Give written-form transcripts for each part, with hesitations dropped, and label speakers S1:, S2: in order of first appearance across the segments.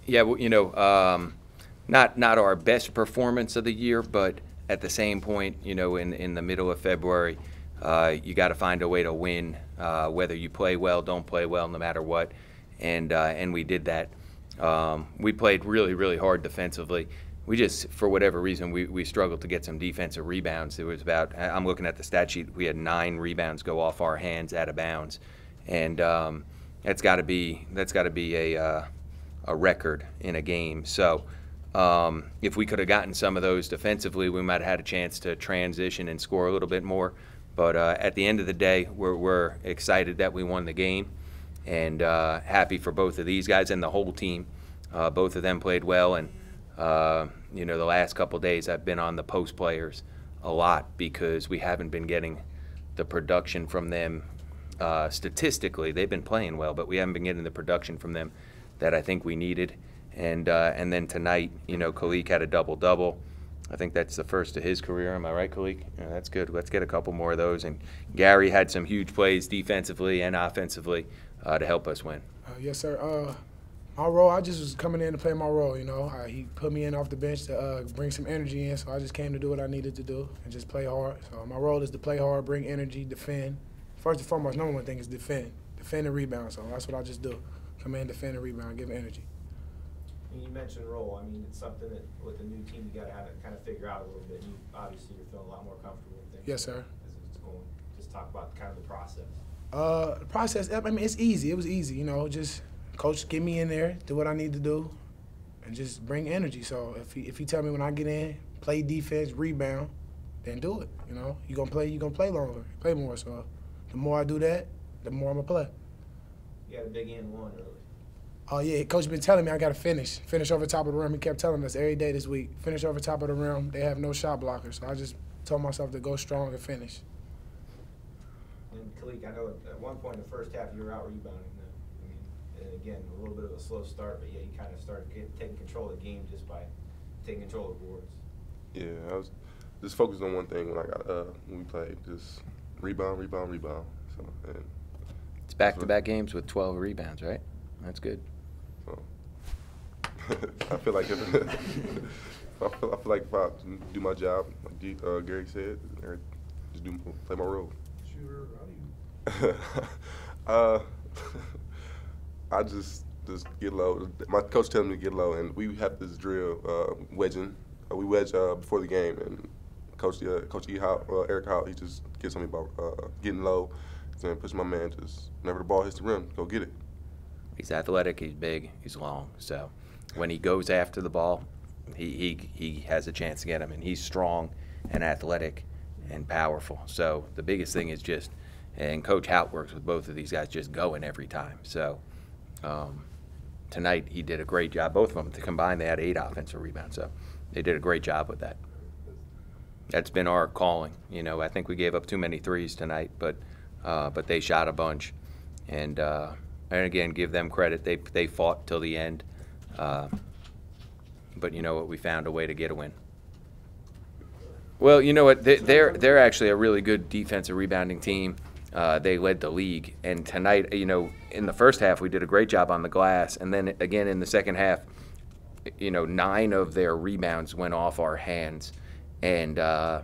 S1: Yeah, well, not our best performance of the year, but at the same point, in the middle of February, you got to find a way to win, whether you play well, don't play well, no matter what, and we did that. We played really, really hard defensively. We just, for whatever reason, we struggled to get some defensive rebounds. It was about, I'm looking at the stat sheet, we had 9 rebounds go off our hands out of bounds, and that's got to be a record in a game. So if we could have gotten some of those defensively, we might have had a chance to transition and score a little bit more. But at the end of the day, we're excited that we won the game, and happy for both of these guys and the whole team. Both of them played well, and the last couple of days I've been on the post players a lot because we haven't been getting the production from them. Statistically, they've been playing well, but we haven't been getting the production from them that I think we needed. And then tonight, Khalik had a double-double. I think that's the first of his career. Am I right, Khalik? Yeah, that's good. Let's get a couple more of those. And Gary had some huge plays defensively and offensively to help us win.
S2: Yes, sir. My role, I just was coming in to play my role, He put me in off the bench to bring some energy in, so I just came to do what I needed to do and just play hard. So my role is to play hard, bring energy, defend. First and foremost, number one thing is defend. Defend and rebound, so that's what I just do. Come in, defend and rebound, give energy.
S3: And you mentioned role. I mean, it's something that with a new team you got to have to kind of figure out a little bit. You obviously you're feeling a lot more comfortable with things.
S2: Yes, sir.
S3: As it's going. Just talk about kind of the process.
S2: The process, I mean, it's easy. It was easy, just coach get me in there, do what I need to do, and just bring energy. So if he tell me when I get in, play defense, rebound, then do it. You're gonna play longer, play more. So the more I do that, the more I'm gonna play.
S3: You had a big and one early.
S2: Oh yeah, coach been telling me I gotta finish over top of the rim. He kept telling us every day this week, finish over top of the rim. They have no shot blockers, so I just told myself to go strong and finish.
S3: And Khalik, I know at one point in the first half you were out rebounding them. I mean, and again, a little bit of a slow start, but yeah, you kind of started taking control of the game just by taking control of the boards.
S4: Yeah, I was just focused on one thing when we played, just rebound. So, and
S1: it's back-to-back games with 12 rebounds, right? That's good.
S4: So, I feel like if I do my job, like Gary said, just play my role. I just get low. My coach tells me to get low, and we have this drill, wedging. We wedge before the game, and Coach Eric Howe, he just gets on me about getting low, and push my man just whenever the ball hits the rim, go get it.
S1: He's athletic, he's big, he's long. So when he goes after the ball, he has a chance to get him, and he's strong and athletic and powerful. So the biggest thing is just, and Coach Hout works with both of these guys, just going every time. So tonight he did a great job. Both of them, to combine, they had 8 offensive rebounds. So they did a great job with that. That's been our calling. I think we gave up too many threes tonight, but they shot a bunch. And again, give them credit. They fought till the end. But you know what? We found a way to get a win. Well, you know what? They're actually a really good defensive rebounding team. They led the league. And tonight, in the first half, we did a great job on the glass. And then again in the second half, 9 of their rebounds went off our hands. And I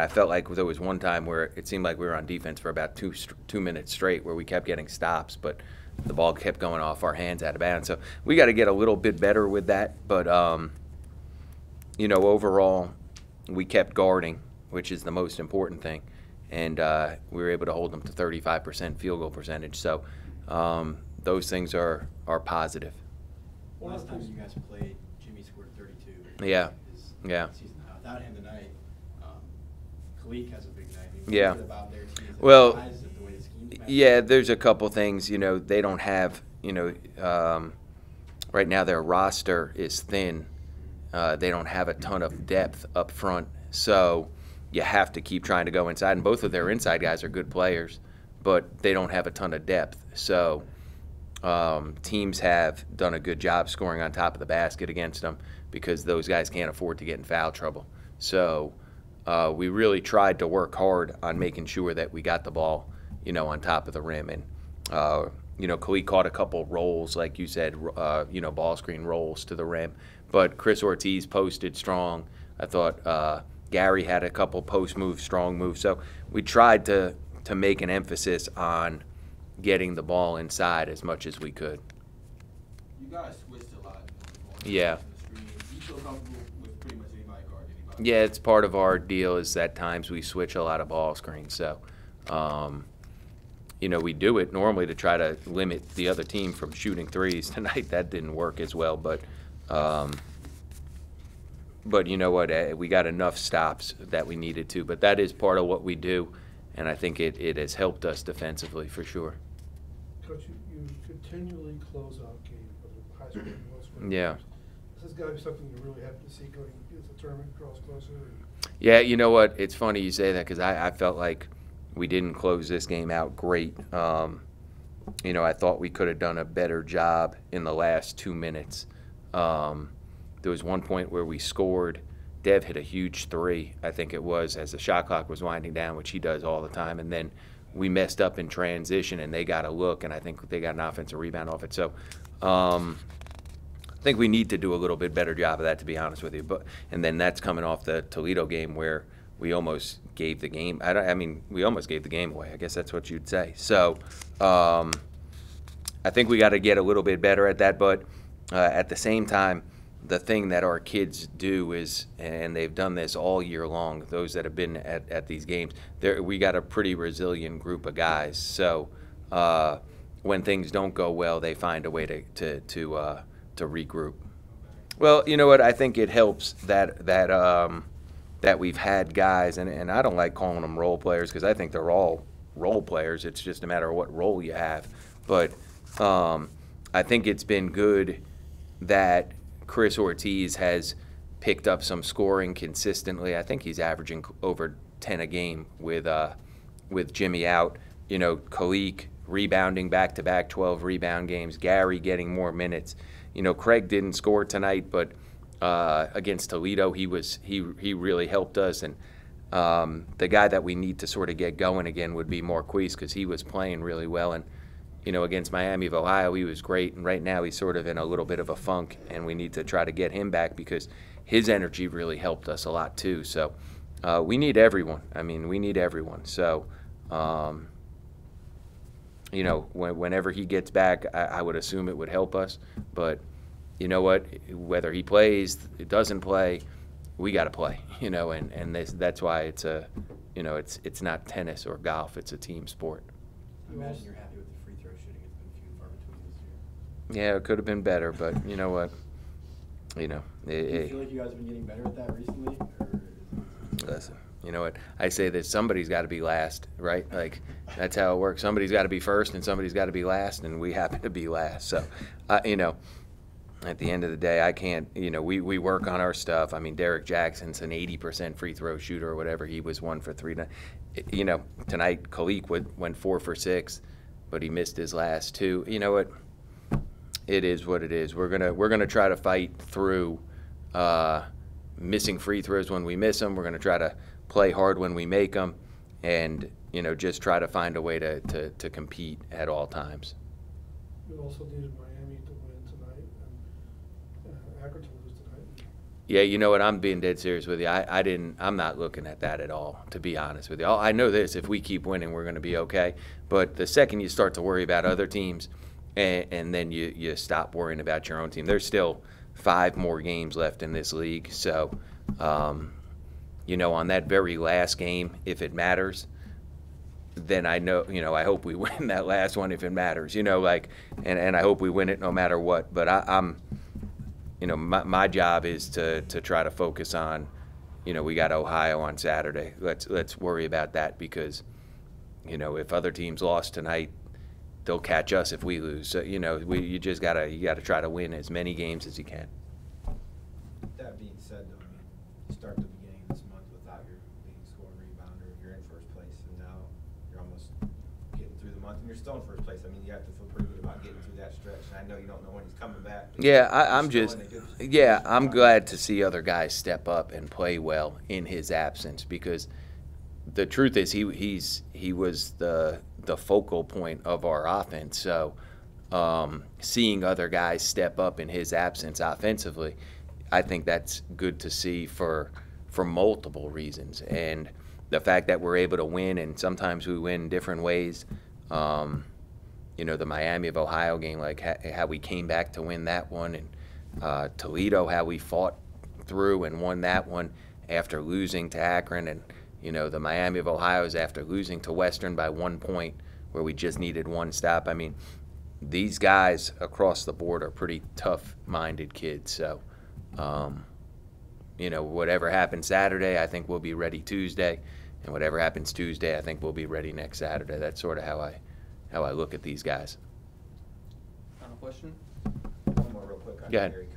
S1: felt like there was one time where it seemed like we were on defense for about two minutes straight, where we kept getting stops, but the ball kept going off our hands out of bounds. So we got to get a little bit better with that. But overall, we kept guarding, which is the most important thing, and we were able to hold them to 35% field goal percentage. So those things are positive.
S5: Last time you guys played, Jimmy scored 32.
S1: Yeah. Yeah.
S5: Season. Without him tonight, Khalik has a big night.
S1: Yeah.
S5: About their team?
S1: Well,
S5: The way the scheme's
S1: yeah, there's a couple things. They don't have, right now their roster is thin. They don't have a ton of depth up front. So you have to keep trying to go inside. And both of their inside guys are good players, but they don't have a ton of depth. So teams have done a good job scoring on top of the basket against them, because those guys can't afford to get in foul trouble. So we really tried to work hard on making sure that we got the ball, on top of the rim. And, You know, Khalid caught a couple rolls, like you said, you know, ball screen rolls to the rim. But Chris Ortiz posted strong. I thought Gary had a couple post moves, strong moves. So we tried to make an emphasis on getting the ball inside as much as we could.
S5: You guys switched a lot.
S1: Yeah.
S5: Do you feel comfortable with pretty much anybody guarding anybody?
S1: Yeah, it's part of our deal is that times we switch a lot of ball screens. So, you know, we do it normally to try to limit the other team from shooting threes. Tonight that didn't work as well, but you know what? We got enough stops that we needed to. But that is part of what we do, and I think it has helped us defensively for sure.
S6: Coach, you continually close out games, whether high school or low school.
S1: Yeah.
S6: This has got to be something you're really happy to see going as the tournament draws closer.
S1: Yeah, you know what? It's funny you say that because I felt like we didn't close this game out great. You know, I thought we could have done a better job in the last 2 minutes. There was one point where we scored. Dev hit a huge three, I think it was, as the shot clock was winding down, which he does all the time. And then we messed up in transition, and they got a look, and I think they got an offensive rebound off it. So I think we need to do a little bit better job of that, to be honest with you. And then that's coming off the Toledo game where we almost gave the game. I mean, we almost gave the game away. I guess that's what you'd say. So I think we got to get a little bit better at that. But at the same time, the thing that our kids do is, and they've done this all year long, those that have been at these games, we got a pretty resilient group of guys. So when things don't go well, they find a way to regroup. Well, you know what? I think it helps that we've had guys, and I don't like calling them role players because I think they're all role players. It's just a matter of what role you have. But I think it's been good that Chris Ortiz has picked up some scoring consistently. I think he's averaging over 10 a game with Jimmy out. You know, Kalik rebounding back-to-back 12 rebound games. Gary getting more minutes. You know, Craig didn't score tonight, but against Toledo, he really helped us. And the guy that we need to sort of get going again would be Marquise because he was playing really well. And you know, against Miami of Ohio, he was great, and right now he's sort of in a little bit of a funk, and we need to try to get him back because his energy really helped us a lot too. So we need everyone. I mean, we need everyone. So, you know, whenever he gets back, I would assume it would help us. But you know what? Whether he plays, doesn't play, we got to play. You know, and that's why it's you know, it's not tennis or golf. It's a team sport.
S5: I imagine you're happy with the free throw shooting. It's been few and far between this year.
S1: Yeah, it could have been better, but you know what? You know,
S5: Do you feel like you guys have been getting better at that recently?
S1: Listen, you know what? I say that somebody's got to be last, right? Like, that's how it works. Somebody's got to be first and somebody's got to be last, and we happen to be last. So, you know, at the end of the day, I can't, you know, we work on our stuff. I mean, Derek Jackson's an 80% free throw shooter or whatever. He was 1 for 3. You know, tonight, Kalik went 4 for 6, but he missed his last 2. You know what? It is what it is. We're gonna try to fight through missing free throws when we miss them. We're gonna try to play hard when we make them, and you know, just try to find a way to compete at all times.
S6: You also needed Miami to win tonight and Akron to lose tonight.
S1: Yeah, you know what? I'm being dead serious with you. I'm not looking at that at all, to be honest with you. I know this: if we keep winning, we're going to be okay. But the second you start to worry about other teams, and then you stop worrying about your own team. There's still 5 more games left in this league. So, you know, on that very last game, if it matters, then I know, you know, I hope we win that last one if it matters. You know, like, and I hope we win it no matter what. But I'm, you know, my job is to try to focus on, you know, we got Ohio on Saturday. Let's worry about that because, you know, if other teams lost tonight, they'll catch us if we lose. So, you know, you gotta try to win as many games as you can.
S3: That being said, though, I mean, you start the beginning of this month without your leading scorer and rebounder. You're in first place, and now you're almost getting through the month, and you're still in first place. I mean, you have to feel pretty good about getting through that stretch. And I know you don't know when he's coming back.
S1: Yeah, I'm glad to see other guys step up and play well in his absence because the truth is he was the focal point of our offense. So seeing other guys step up in his absence offensively, I think that's good to see for multiple reasons. And the fact that we're able to win, and sometimes we win different ways. The Miami of Ohio game, like how we came back to win that one, and Toledo, how we fought through and won that one after losing to Akron, and the Miami of Ohio is after losing to Western by 1 point, where we just needed one stop. I mean, these guys across the board are pretty tough-minded kids. So, whatever happens Saturday, I think we'll be ready Tuesday, and whatever happens Tuesday, I think we'll be ready next Saturday. That's sort of how I look at these guys.
S5: Final question?
S3: One more real quick on
S1: Go ahead.
S3: Gary